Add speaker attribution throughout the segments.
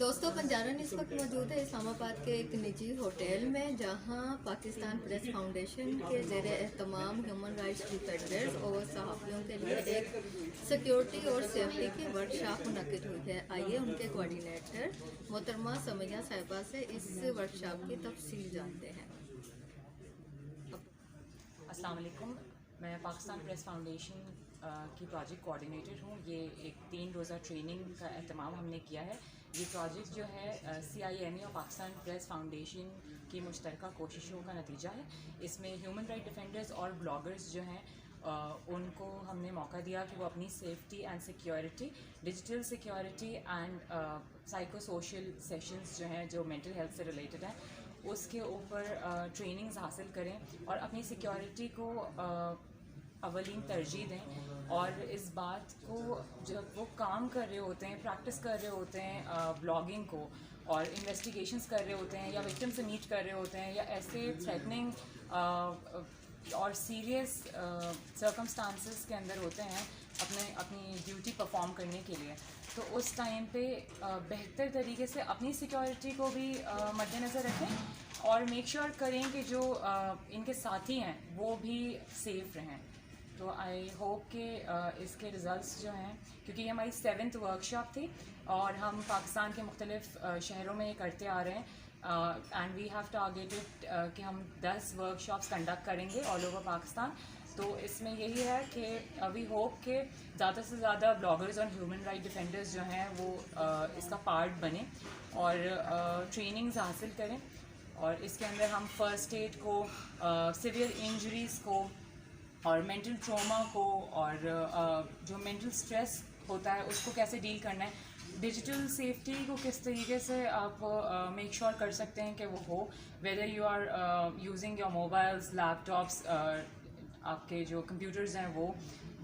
Speaker 1: دوستوں بنجارن اس وقت موجود ہے اسلام آباد کے ایک نجی ہوٹل میں، جہاں پاکستان پریس فاؤنڈیشن کے زیر اہتمام ہیومن رائٹس ڈیفینڈرز اور صحافیوں کے لیے ایک سیکیورٹی اور سیفٹی کی ورکشاپ منعقد ہوئی ہے۔ آئیے ان کے کوآرڈینیٹر محترمہ سمیہ صاحبہ سے اس ورکشاپ کی تفصیل جانتے ہیں۔
Speaker 2: السلام علیکم، میں پاکستان پریس فاؤنڈیشن کی پروجیکٹ کوآرڈینیٹر ہوں۔ یہ ایک 3 روزہ ٹریننگ کا اہتمام ہم نے کیا ہے۔ یہ پروجیکٹ جو ہے CIMA اور پاکستان پریس فاؤنڈیشن کی مشترکہ کوششوں کا نتیجہ ہے۔ اس میں ہیومن رائٹ ڈیفینڈرز اور بلاگرز جو ہیں ان کو ہم نے موقع دیا کہ وہ اپنی safety and security, digital security and psycho social sessions جو ہیں جو مینٹل ہیلتھ سے ریلیٹڈ ہیں اس کے اوپر ٹریننگز حاصل کریں اور اپنی سیکیورٹی کو اولین ترجیح دیں، اور اس بات کو جب وہ کام کر رہے ہوتے ہیں، پریکٹس کر رہے ہوتے ہیں بلاگنگ کو، اور انویسٹیگیشنز کر رہے ہوتے ہیں یا وکٹم سے میٹ کر رہے ہوتے ہیں یا ایسے تھریٹننگ اور سیریس سرکمسٹانسز کے اندر ہوتے ہیں اپنی ڈیوٹی پرفارم کرنے کے لیے، تو اس ٹائم پہ بہتر طریقے سے اپنی سیکیورٹی کو بھی مد نظر رکھیں اور میک شیور کریں کہ جو ان کے ساتھی ہیں وہ بھی سیف رہیں۔ تو آئی ہوپ کہ اس کے ریزلٹس جو ہیں، کیونکہ یہ ہماری 7th ورکشاپ تھی اور ہم پاکستان کے مختلف شہروں میں یہ کرتے آ رہے ہیں، اینڈ وی ہیو ٹارگیٹڈ کہ ہم 10 ورکشاپس کنڈکٹ کریں گے آل اوور پاکستان۔ تو اس میں یہی ہے کہ وی ہوپ کہ زیادہ سے زیادہ بلاگرز اور ہیومن رائٹ ڈیفینڈرز جو ہیں وہ اس کا پارٹ بنیں اور ٹریننگز حاصل کریں، اور اس کے اندر ہم فرسٹ ایڈ کو، سیویئر انجریز کو اور مینٹل ٹراما کو، اور جو مینٹل اسٹریس ہوتا ہے اس کو کیسے ڈیل کرنا ہے، ڈیجیٹل سیفٹی کو کس طریقے سے آپ میک شیور کر سکتے ہیں کہ وہ ہو، whether you are using your mobiles, laptops, آپ کے جو کمپیوٹرز ہیں وہ،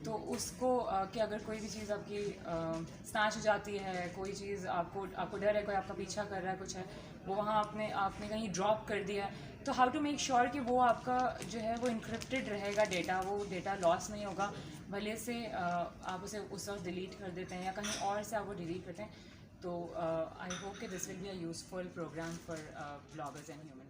Speaker 2: تو اس کو کہ اگر کوئی بھی چیز آپ کی سنیچ ہو جاتی ہے، کوئی چیز آپ کو ڈر ہے، کوئی آپ کا پیچھا کر رہا ہے، کچھ ہے، وہ وہاں آپ نے کہیں ڈراپ کر دیا ہے، تو ہاؤ ٹو میک شیور کہ وہ آپ کا جو ہے وہ انکرپٹڈ رہے گا ڈیٹا، وہ ڈیٹا لاس نہیں ہوگا، بھلے سے آپ اسے اس وقت ڈیلیٹ کر دیتے ہیں یا کہیں اور سے آپ وہ ڈیلیٹ کرتے ہیں۔ تو آئی ہوپ کہ this will be a useful program for bloggers and human